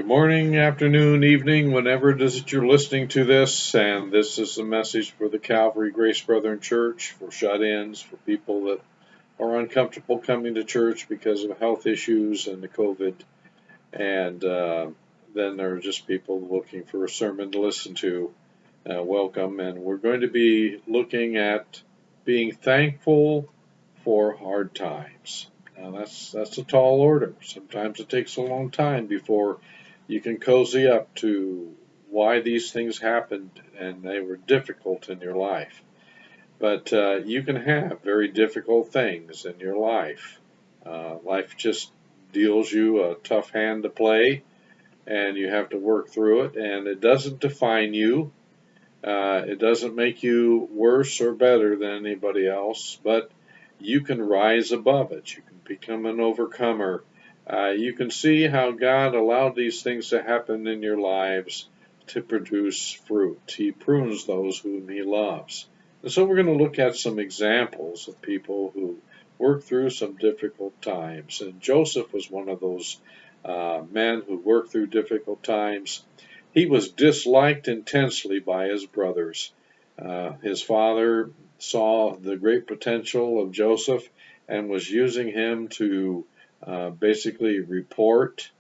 Good morning, afternoon, evening, whenever it is that you're listening to this. And this is a message for the Calvary Grace Brethren Church, for shut ins, for people that are uncomfortable coming to church because of health issues and the COVID. And then there are just people looking for a sermon to listen to. Welcome. And we're going to be looking at being thankful for hard times. Now that's a tall order. Sometimes it takes a long time before you can cozy up to why these things happened and they were difficult in your life. But you can have very difficult things in your life. Life just deals you a tough hand to play, and you have to work through it. And it doesn't define you. It doesn't make you worse or better than anybody else, but you can rise above it. You can become an overcomer. You can see how God allowed these things to happen in your lives to produce fruit. He prunes those whom He loves. And so we're going to look at some examples of people who worked through some difficult times. And Joseph was one of those men who worked through difficult times. He was disliked intensely by his brothers. His father saw the great potential of Joseph and was using him to basically report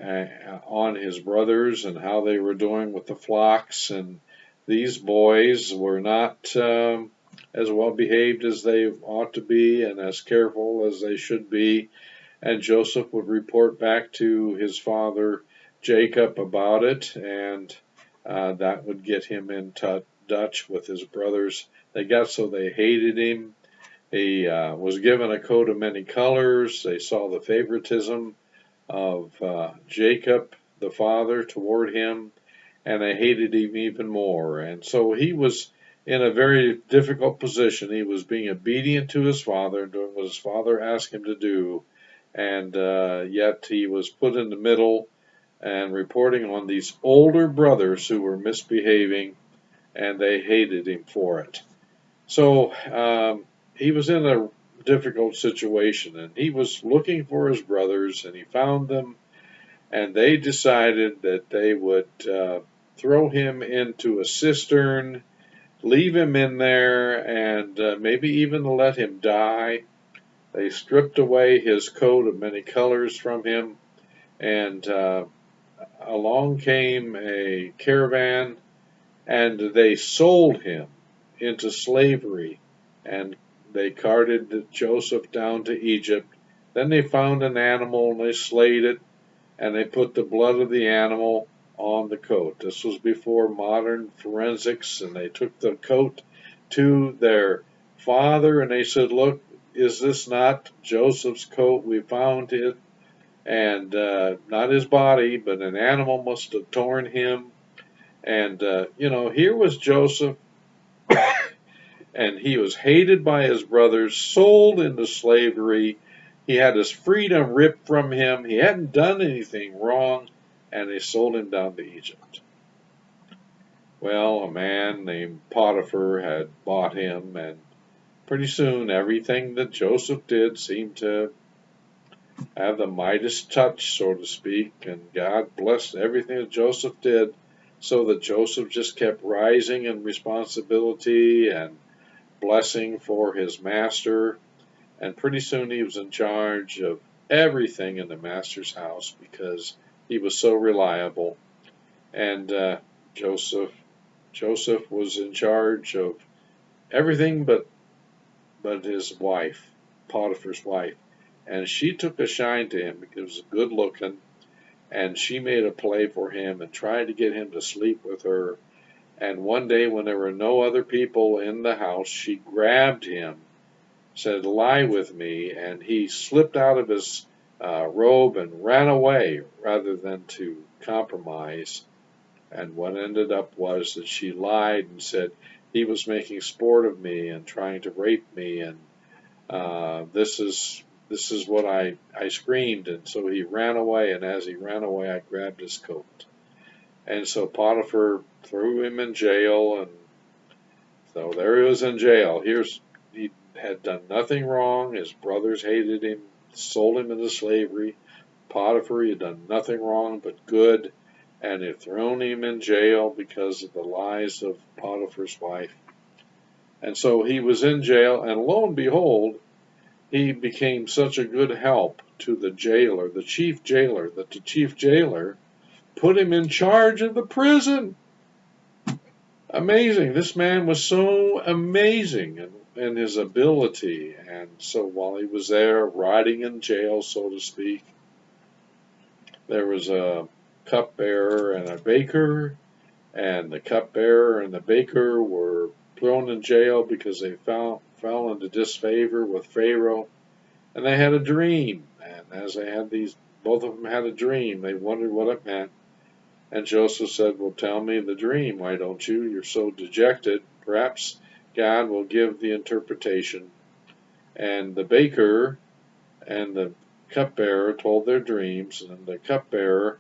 on his brothers and how they were doing with the flocks. And these boys were not as well behaved as they ought to be and as careful as they should be. And Joseph would report back to his father Jacob about it, and that would get him in touch with his brothers. They got so they hated him. He was given a coat of many colors. They saw the favoritism of Jacob, the father, toward him, and they hated him even more. And so he was in a very difficult position. He was being obedient to his father, doing what his father asked him to do, and yet he was put in the middle and reporting on these older brothers who were misbehaving, and they hated him for it. So he was in a difficult situation, and he was looking for his brothers, and he found them, and they decided that they would throw him into a cistern, leave him in there, and maybe even let him die. They stripped away his coat of many colors from him, and along came a caravan, and they sold him into slavery, and they carted Joseph down to Egypt. Then they found an animal, and they slayed it, and they put the blood of the animal on the coat. This was before modern forensics, and they took the coat to their father, and they said, "Look, is this not Joseph's coat? We found it, and not his body, but an animal must have torn him." And, here was Joseph, and he was hated by his brothers, sold into slavery. He had his freedom ripped from him. He hadn't done anything wrong, and they sold him down to Egypt. Well, a man named Potiphar had bought him, and pretty soon everything that Joseph did seemed to have the Midas touch, so to speak, and God blessed everything that Joseph did, so that Joseph just kept rising in responsibility and blessing for his master, and pretty soon he was in charge of everything in the master's house because he was so reliable. And Joseph was in charge of everything but his wife, Potiphar's wife, and she took a shine to him because he was good looking, and she made a play for him and tried to get him to sleep with her. And one day, when there were no other people in the house, she grabbed him, said, "Lie with me," and he slipped out of his robe and ran away rather than to compromise. And what ended up was that she lied and said he was making sport of me and trying to rape me, and this is what I screamed. And so he ran away, and as he ran away, I grabbed his coat. And so Potiphar threw him in jail, and so there he was in jail. He had done nothing wrong. His brothers hated him, sold him into slavery, Potiphar. He had done nothing wrong but good, and had thrown him in jail because of the lies of Potiphar's wife. And so he was in jail, and lo and behold, he became such a good help to the jailer, the chief jailer, that the chief jailer put him in charge of the prison. Amazing. This man was so amazing in his ability. And so while he was there, rotting in jail, so to speak, there was a cupbearer and a baker, and the cupbearer and the baker were thrown in jail because they fell into disfavor with Pharaoh. And they had a dream. And as they had both of them had a dream. They wondered what it meant. And Joseph said, well, tell me the dream, why don't you? You're so dejected. Perhaps God will give the interpretation. And the baker and the cupbearer told their dreams, and the cupbearer,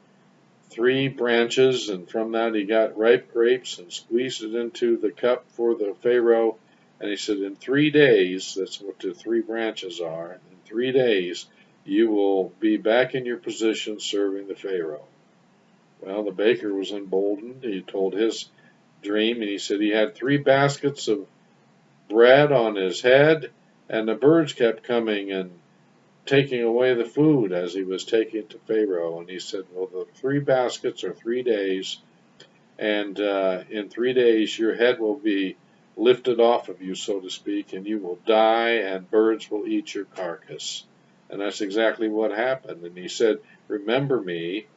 3 branches, and from that he got ripe grapes and squeezed it into the cup for the Pharaoh. And he said, in 3 days, that's what the 3 branches are, in 3 days you will be back in your position serving the Pharaoh. Well, the baker was emboldened. He told his dream, and he said he had 3 baskets of bread on his head, and the birds kept coming and taking away the food as he was taking it to Pharaoh. And he said, well, the 3 baskets are 3 days, and in 3 days your head will be lifted off of you, so to speak, and you will die, and birds will eat your carcass. And that's exactly what happened. And he said, remember me,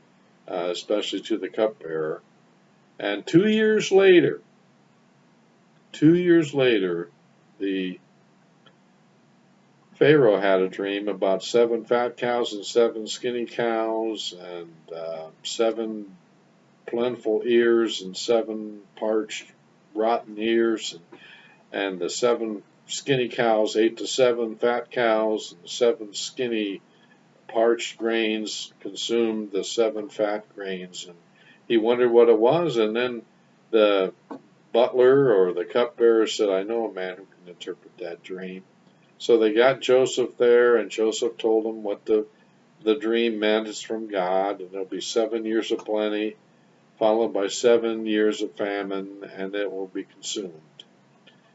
especially to the cupbearer. And 2 years later, the Pharaoh had a dream about 7 fat cows and 7 skinny cows, and 7 plentiful ears and 7 parched, rotten ears, and the 7 skinny cows ate the 7 fat cows, and the 7 skinny parched grains consumed the 7 fat grains. And he wondered what it was, and then the butler or the cupbearer said, I know a man who can interpret that dream. So they got Joseph there, and Joseph told them what the dream meant. It's from God, and there'll be 7 years of plenty, followed by 7 years of famine, and it will be consumed.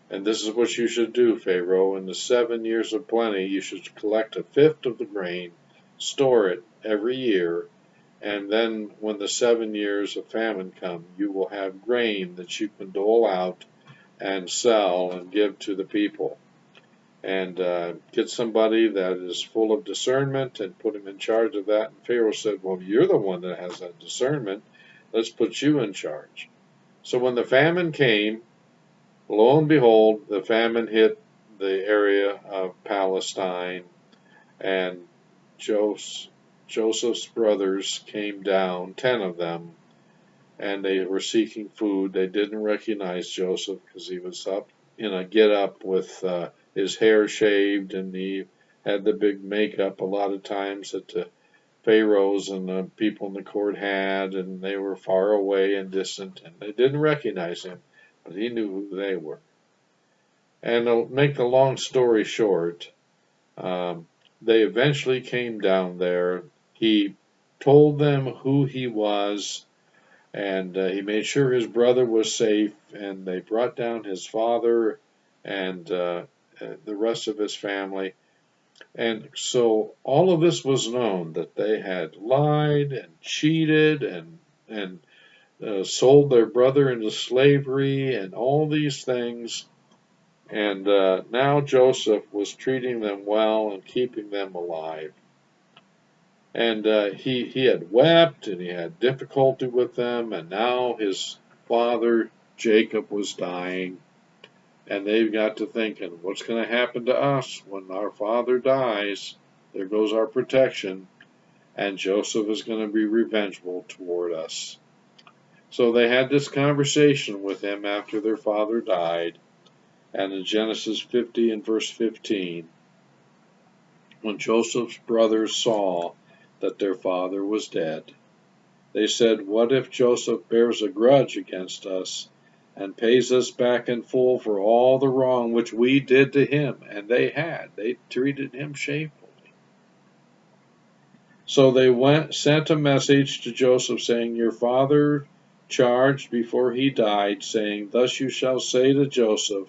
And this is what you should do, Pharaoh. In the 7 years of plenty, you should collect 1/5 of the grain, store it every year, and then when the 7 years of famine come, you will have grain that you can dole out and sell and give to the people. And get somebody that is full of discernment and put him in charge of that. And Pharaoh said, well, you're the one that has that discernment. Let's put you in charge. So when the famine came, lo and behold, the famine hit the area of Palestine, and Joseph's brothers came down, 10 of them, and they were seeking food. They didn't recognize Joseph because he was up in a get-up with his hair shaved, and he had the big makeup a lot of times that the pharaohs and the people in the court had, and they were far away and distant, and they didn't recognize him, but he knew who they were. And to make the long story short, they eventually came down there. He told them who he was, and he made sure his brother was safe, and they brought down his father and the rest of his family. And so all of this was known, that they had lied and cheated and sold their brother into slavery and all these things. And now Joseph was treating them well and keeping them alive. And he had wept and he had difficulty with them, and now his father Jacob was dying, and they've got to thinking, what's going to happen to us when our father dies? There goes our protection, and Joseph is going to be revengeful toward us. So they had this conversation with him after their father died, and in Genesis 50 and verse 15, when Joseph's brothers saw that their father was dead, they said, what if Joseph bears a grudge against us and pays us back in full for all the wrong which we did to him? And they treated him shamefully. So they sent a message to Joseph saying, "Your father charged before he died, saying, 'Thus you shall say to Joseph,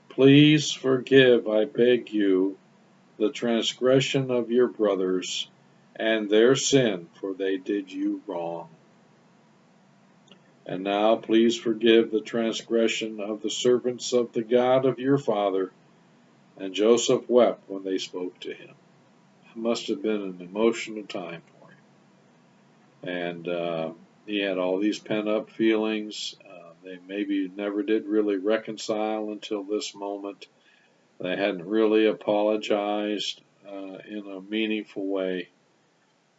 Please forgive, I beg you, the transgression of your brothers and their sin, for they did you wrong. And now please forgive the transgression of the servants of the God of your father.' And Joseph wept when they spoke to him." It must have been an emotional time for him. And he had all these pent up feelings. They maybe never did really reconcile until this moment. They hadn't really apologized in a meaningful way.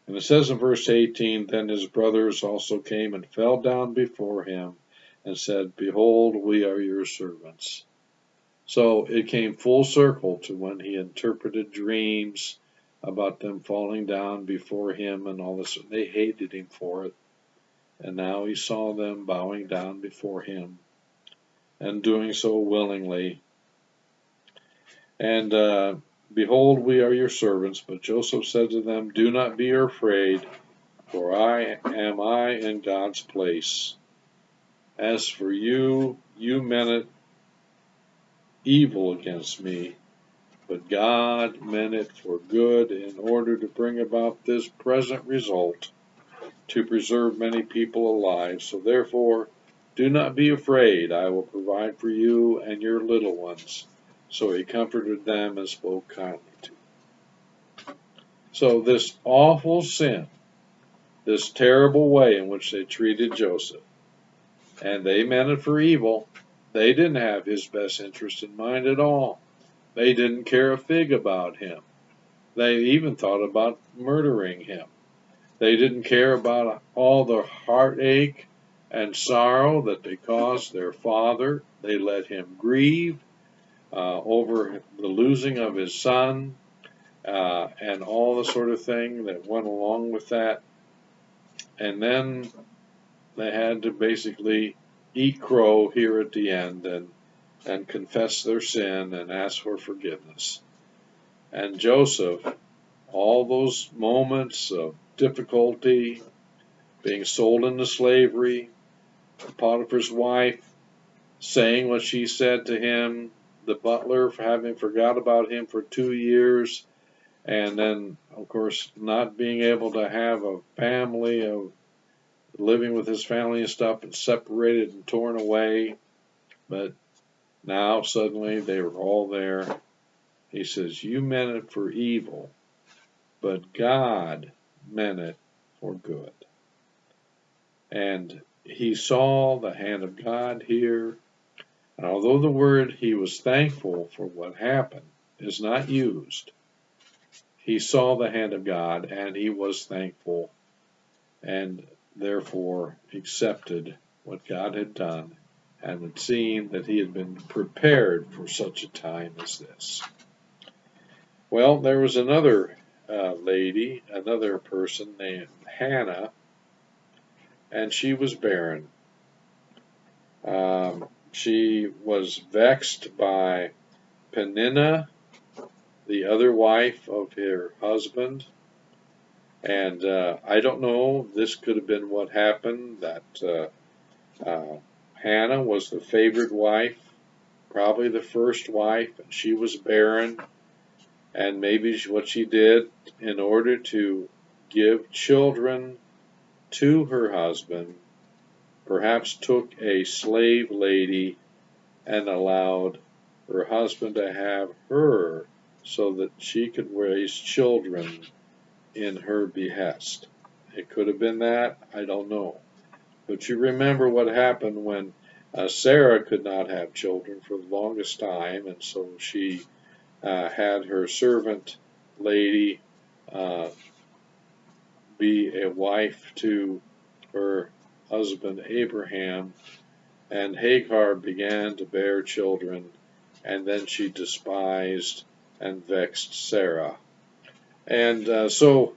And it says in verse 18, "Then his brothers also came and fell down before him and said, Behold, we are your servants." So it came full circle to when he interpreted dreams about them falling down before him and all this. They hated him for it. And now he saw them bowing down before him and doing so willingly. And behold, we are your servants. But Joseph said to them, "Do not be afraid, for I am in God's place. As for you, you meant it evil against me, but God meant it for good in order to bring about this present result, to preserve many people alive. So therefore, do not be afraid. I will provide for you and your little ones." So he comforted them and spoke kindly to them. So this awful sin, this terrible way in which they treated Joseph, and they meant it for evil. They didn't have his best interest in mind at all. They didn't care a fig about him. They even thought about murdering him. They didn't care about all the heartache and sorrow that they caused their father. They let him grieve over the losing of his son and all the sort of thing that went along with that. And then they had to basically eat crow here at the end and confess their sin and ask for forgiveness. And Joseph, all those moments of difficulty, being sold into slavery, Potiphar's wife saying what she said to him, the butler for having forgot about him for 2 years, and then, of course, not being able to have a family, of living with his family and stuff, and separated and torn away. But now suddenly they were all there. He says, "You meant it for evil, but God meant it for good." And he saw the hand of God here. And although the word "he was thankful for what happened" is not used, he saw the hand of God and he was thankful and therefore accepted what God had done and had seen that he had been prepared for such a time as this. Well, there was another lady, another person named Hannah, and she was barren. She was vexed by Peninnah, the other wife of her husband. And I don't know, this could have been what happened, that Hannah was the favored wife, probably the first wife, and she was barren. And maybe what she did in order to give children to her husband, perhaps took a slave lady and allowed her husband to have her so that she could raise children in her behest. It could have been that, I don't know. But you remember what happened when Sarah could not have children for the longest time, and so she had her servant lady be a wife to her husband Abraham, and Hagar began to bear children, and then she despised and vexed Sarah. And so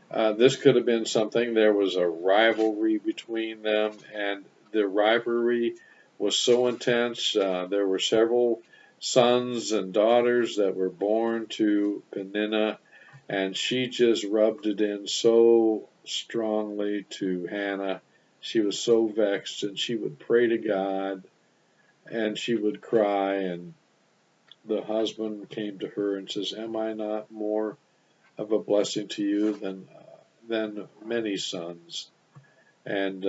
this could have been something. There was a rivalry between them, and the rivalry was so intense. There were several sons and daughters that were born to Peninnah, And she just rubbed it in so strongly to Hannah. She was so vexed, and she would pray to God, and she would cry. And the husband came to her and says, "Am I not more of a blessing to you than many sons?" And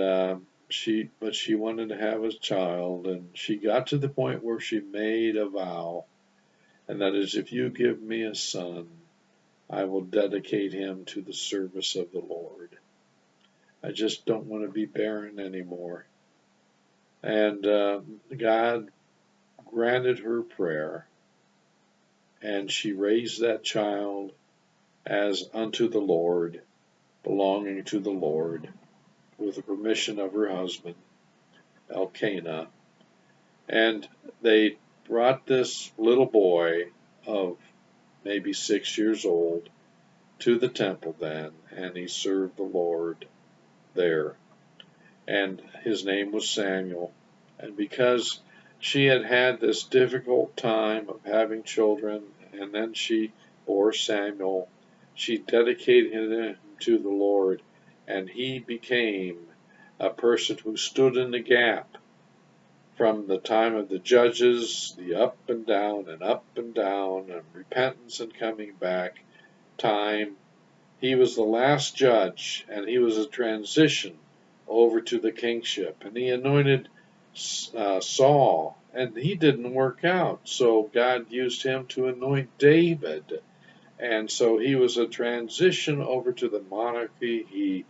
but she wanted to have a child, and she got to the point where she made a vow, and that is, if you give me a son, I will dedicate him to the service of the Lord. I just don't want to be barren anymore. And God granted her prayer, and she raised that child as unto the Lord, belonging to the Lord, with the permission of her husband, Elkanah. And they brought this little boy of maybe 6 years old to the temple then, and he served the Lord there. And his name was Samuel. And because she had had this difficult time of having children, and then she bore Samuel, she dedicated him to the Lord, and he became a person who stood in the gap from the time of the judges, the up and down and repentance and coming back time. He was the last judge, and he was a transition over to the kingship. And he anointed Saul, and he didn't work out. So God used him to anoint David. And so he was a transition over to the monarchy. He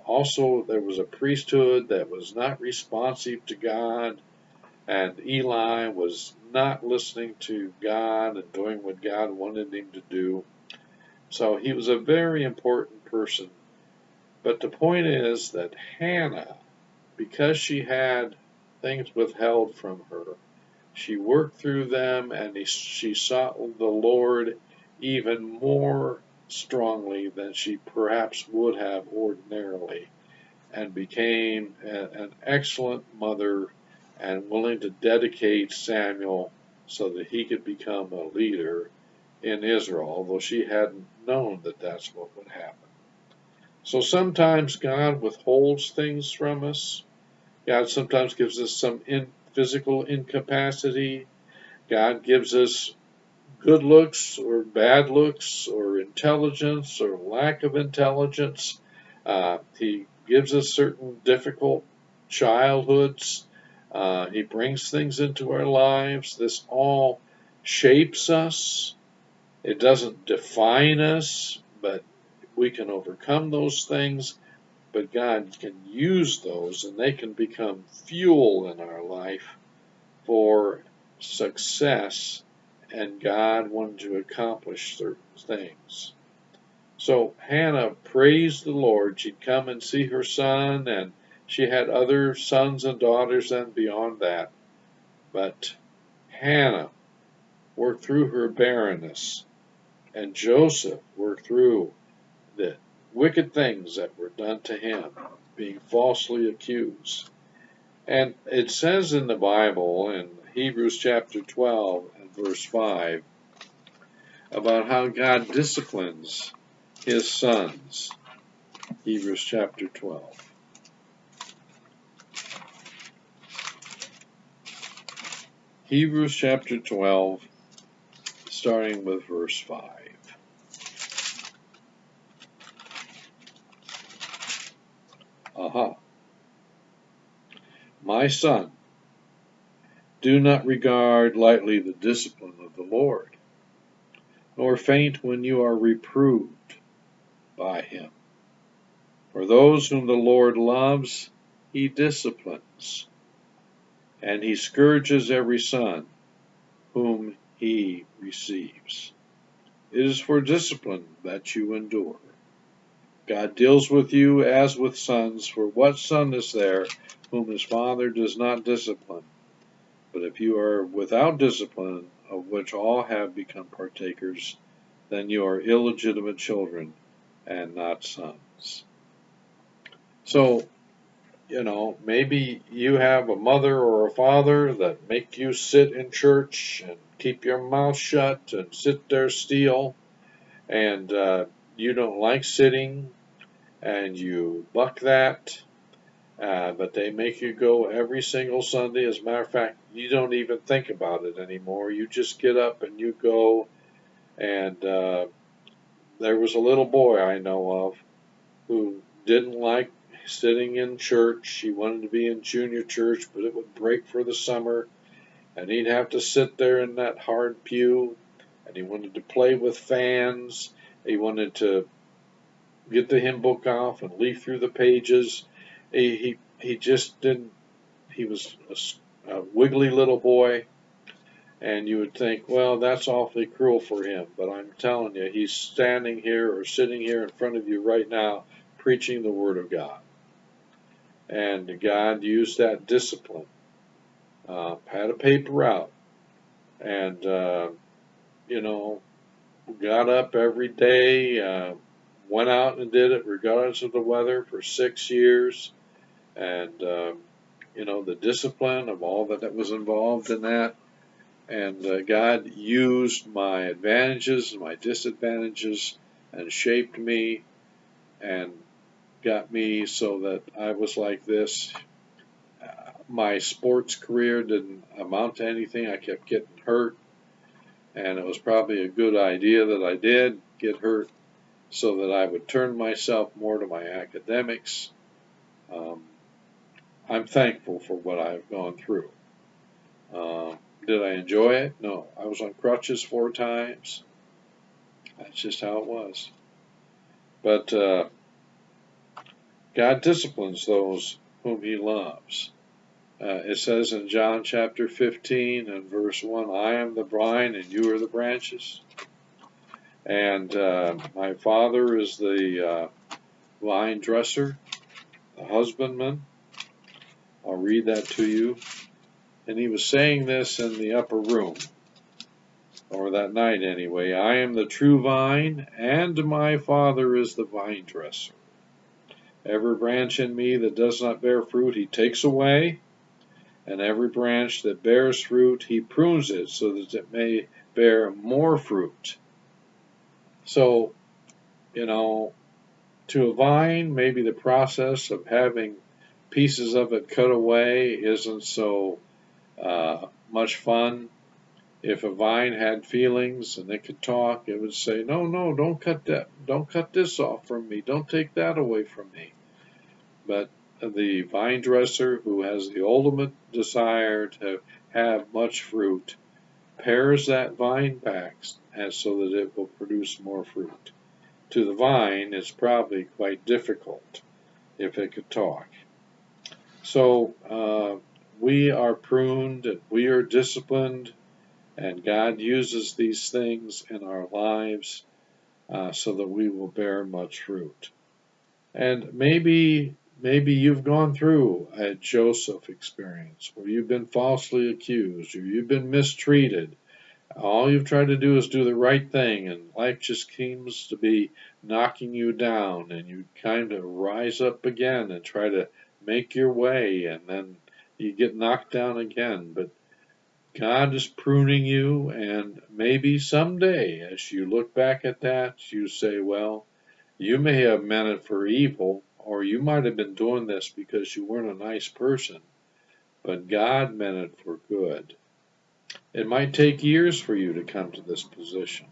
also, there was a priesthood that was not responsive to God, and Eli was not listening to God and doing what God wanted him to do. So he was a very important person. But the point is that Hannah, because she had things withheld from her, she worked through them, and she sought the Lord even more strongly than she perhaps would have ordinarily, and became an excellent mother and willing to dedicate Samuel so that he could become a leader in Israel, although she hadn't known that that's what would happen. So sometimes God withholds things from us. God sometimes gives us some physical incapacity. God gives us good looks or bad looks or intelligence or lack of intelligence. He gives us certain difficult childhoods. He brings things into our lives. This all shapes us. It doesn't define us, but we can overcome those things. But God can use those, and they can become fuel in our life for success, and God wanted to accomplish certain things. So Hannah praised the Lord. She'd come and see her son, and she had other sons and daughters then beyond that. But Hannah worked through her barrenness, and Joseph worked through the wicked things that were done to him, being falsely accused. And it says in the Bible, in Hebrews chapter 12 and verse 5, about how God disciplines his sons. Hebrews chapter 12. Hebrews chapter 12, starting with verse 5. Aha. My son, do not regard lightly the discipline of the Lord, nor faint when you are reproved by him. For those whom the Lord loves, he disciplines, and he scourges every son whom he receives. It is for discipline that you endure. God deals with you as with sons, for what son is there whom his father does not discipline? But if you are without discipline, of which all have become partakers, then you are illegitimate children and not sons. So, maybe you have a mother or a father that make you sit in church and keep your mouth shut and sit there still. and you don't like sitting, and you buck that, but they make you go every single Sunday. As a matter of fact, you don't even think about it anymore. You just get up and you go. And there was a little boy I know of who didn't like sitting in church. He wanted to be in junior church, but it would break for the summer, and he'd have to sit there in that hard pew. And he wanted to play with fans. He wanted to get the hymn book off and leaf through the pages. He just didn't. He was a wiggly little boy, and you would think, well, that's awfully cruel for him. But I'm telling you, he's standing here or sitting here in front of you right now, preaching the Word of God. And God used that discipline, had a paper out, and you know, got up every day, went out and did it regardless of the weather for 6 years, and the discipline of all that was involved in that. And God used my advantages and my disadvantages and shaped me and got me so that I was like this. My sports career didn't amount to anything. I kept getting hurt, and it was probably a good idea that I did get hurt so that I would turn myself more to my academics. Um, I'm thankful for what I've gone through. Did I enjoy it? No. I was on crutches 4 times. That's just how it was. But God disciplines those whom He loves. It says in John chapter 15 and verse 1, I am the vine and you are the branches. And my Father is the vine dresser, the husbandman. I'll read that to you. And He was saying this in the upper room, or that night anyway. I am the true vine, and my Father is the vine dresser. Every branch in me that does not bear fruit, He takes away, and every branch that bears fruit, He prunes it so that it may bear more fruit. So, to a vine, maybe the process of having pieces of it cut away isn't so much fun. If a vine had feelings and it could talk, it would say, no, no, don't cut that. Don't cut this off from me. Don't take that away from me. But the vine dresser, who has the ultimate desire to have much fruit, pares that vine back so that it will produce more fruit. To the vine, it's probably quite difficult if it could talk. So we are pruned, and we are disciplined, and God uses these things in our lives so that we will bear much fruit. And maybe you've gone through a Joseph experience where you've been falsely accused or you've been mistreated. All you've tried to do is do the right thing, and life just seems to be knocking you down, and you kind of rise up again and try to make your way, and then you get knocked down again. But God is pruning you, and maybe someday, as you look back at that, you say, well, you may have meant it for evil, or you might have been doing this because you weren't a nice person, but God meant it for good. It might take years for you to come to this position.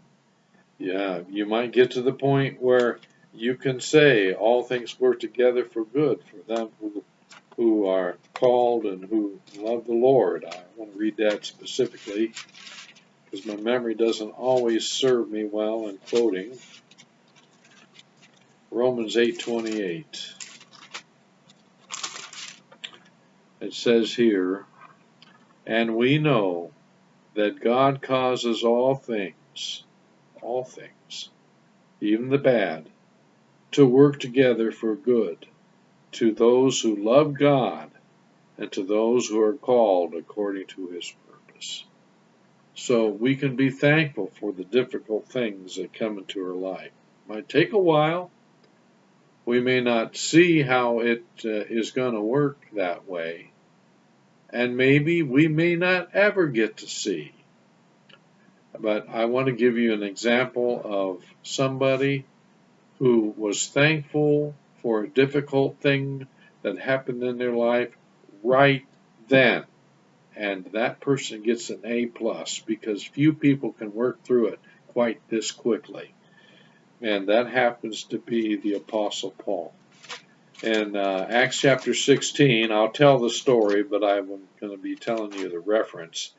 Yeah, you might get to the point where you can say all things work together for good for them who are called and who love the Lord. I want to read that specifically because my memory doesn't always serve me well in quoting. Romans 8:28. It says here, and we know that God causes all things, even the bad, to work together for good, to those who love God and to those who are called according to His purpose. So we can be thankful for the difficult things that come into our life. It might take a while. We may not see how it is going to work that way. And maybe we may not ever get to see. But I want to give you an example of somebody who was thankful for a difficult thing that happened in their life right then. And that person gets an A plus because few people can work through it quite this quickly. And that happens to be the Apostle Paul. In Acts chapter 16, I'll tell the story, but I'm going to be telling you the reference.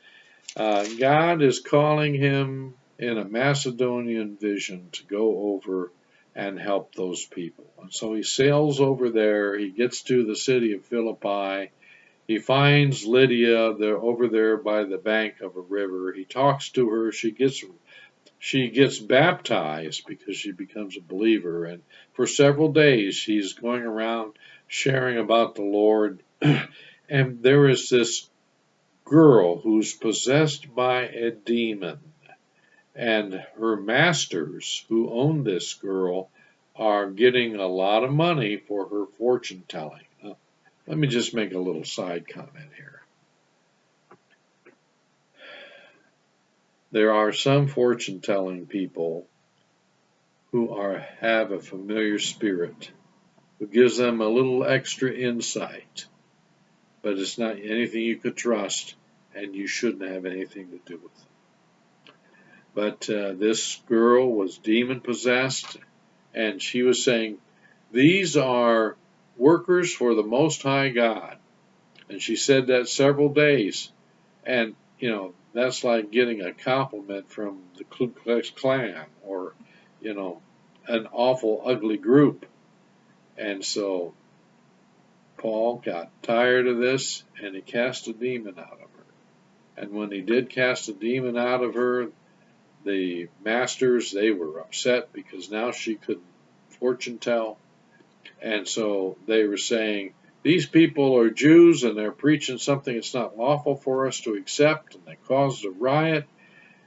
God is calling him in a Macedonian vision to go over and help those people. And so he sails over there. He gets to the city of Philippi. He finds Lydia there, over there by the bank of a river. He talks to her. She gets baptized because she becomes a believer. And for several days, she's going around sharing about the Lord. And there is this girl who's possessed by a demon. And her masters, who own this girl, are getting a lot of money for her fortune telling. Let me just make a little side comment here. There are some fortune telling people who have a familiar spirit who gives them a little extra insight, but it's not anything you could trust, and you shouldn't have anything to do with it. But this girl was demon possessed, and she was saying, "These are workers for the Most High God." And she said that several days. And, that's like getting a compliment from the Ku Klux Klan or, an awful, ugly group. And so Paul got tired of this and he cast a demon out of her. And when he did cast a demon out of her, the masters, they were upset because now she couldn't fortune tell. And so they were saying, these people are Jews and they're preaching something that's not lawful for us to accept. And they caused a riot.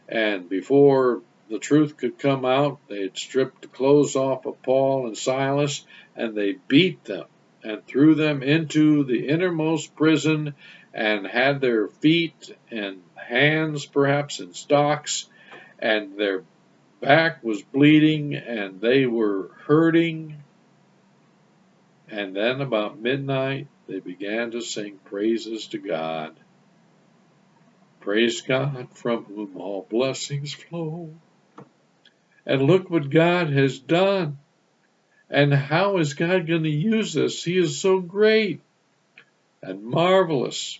And before the truth could come out, they had stripped the clothes off of Paul and Silas and they beat them and threw them into the innermost prison and had their feet and hands perhaps in stocks, and their back was bleeding and they were hurting. And then about midnight, they began to sing praises to God. Praise God from whom all blessings flow. And look what God has done. And how is God going to use us? He is so great and marvelous.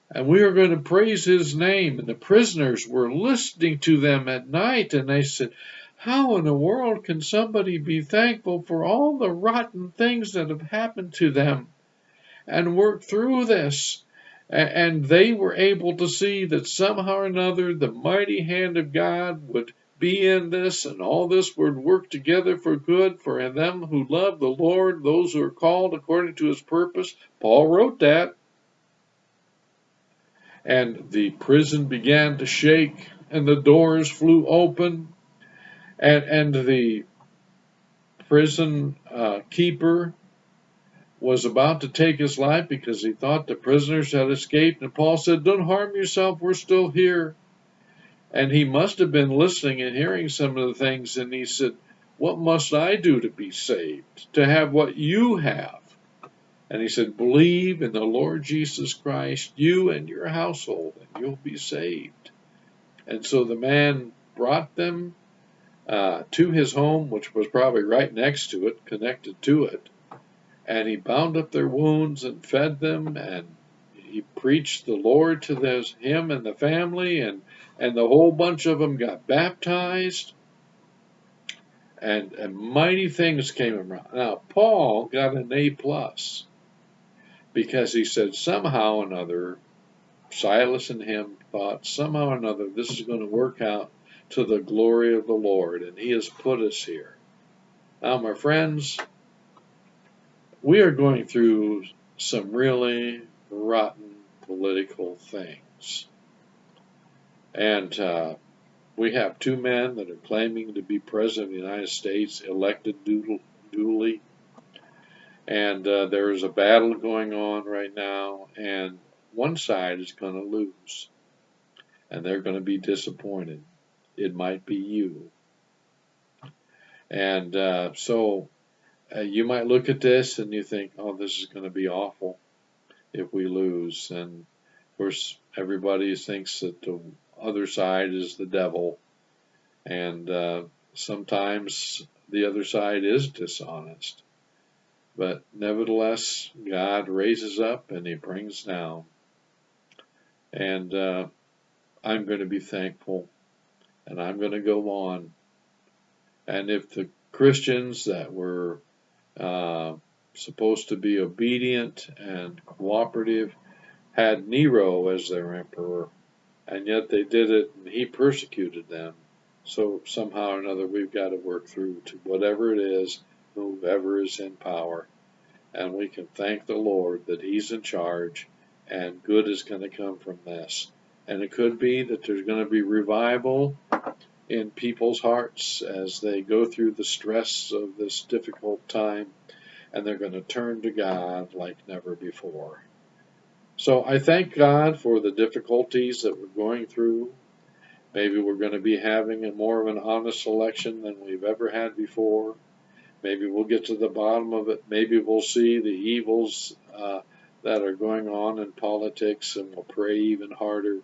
And we are going to praise his name. And the prisoners were listening to them at night, and they said, how in the world can somebody be thankful for all the rotten things that have happened to them and work through this? And they were able to see that somehow or another the mighty hand of God would be in this, and all this would work together for good for them who love the Lord, those who are called according to his purpose. Paul wrote that. And the prison began to shake, and the doors flew open, and the prison keeper was about to take his life because he thought the prisoners had escaped. And Paul said, don't harm yourself, we're still here. And he must have been listening and hearing some of the things, and he said, what must I do to be saved, to have what you have? And he said, believe in the Lord Jesus Christ, you and your household, and you'll be saved. And so the man brought them to his home, which was probably right next to it, connected to it. And he bound up their wounds and fed them, and he preached the Lord to him and the family, and the whole bunch of them got baptized, and mighty things came around. Now, Paul got an A plus because he said somehow or another, Silas and him thought somehow or another this is going to work out to the glory of the Lord, and he has put us here. Now, my friends, we are going through some really rotten political things. And we have two men that are claiming to be president of the United States, elected duly. And there is a battle going on right now, and one side is going to lose. And they're going to be disappointed. it might be you. And so you might look at this and you think, oh, this is going to be awful if we lose. And of course, everybody thinks that the other side is the devil. And sometimes the other side is dishonest. But nevertheless, God raises up and he brings down. And I'm going to be thankful and I'm going to go on. And if the Christians that were supposed to be obedient and cooperative had Nero as their emperor, and yet they did it and he persecuted them. So somehow or another, we've got to work through to whatever it is, whoever is in power. And we can thank the Lord that he's in charge and good is going to come from this. And it could be that there's going to be revival in people's hearts as they go through the stress of this difficult time, and they're going to turn to God like never before. So I thank God for the difficulties that we're going through. Maybe we're going to be having a more of an honest election than we've ever had before. Maybe we'll get to the bottom of it. Maybe we'll see the evils that are going on in politics, and we'll pray even harder.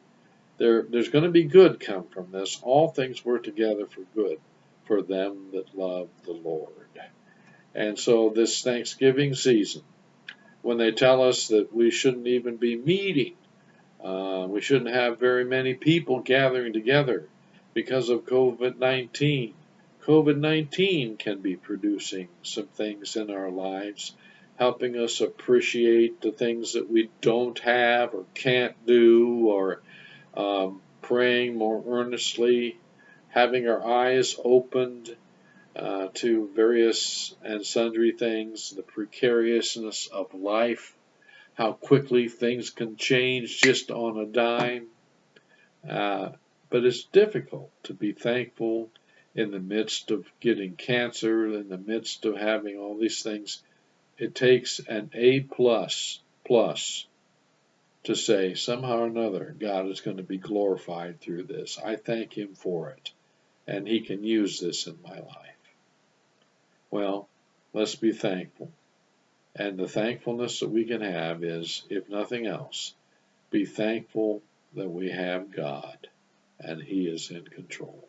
There's going to be good come from this. All things work together for good for them that love the Lord. And so this Thanksgiving season, when they tell us that we shouldn't even be meeting, we shouldn't have very many people gathering together because of COVID-19. COVID-19 can be producing some things in our lives, helping us appreciate the things that we don't have or can't do, or praying more earnestly, having our eyes opened to various and sundry things, the precariousness of life, how quickly things can change just on a dime. But it's difficult to be thankful in the midst of getting cancer, in the midst of having all these things. It takes an A++ to say somehow or another God is going to be glorified through this. I thank him for it, and he can use this in my life. Well, let's be thankful. And the thankfulness that we can have is, if nothing else, be thankful that we have God and he is in control.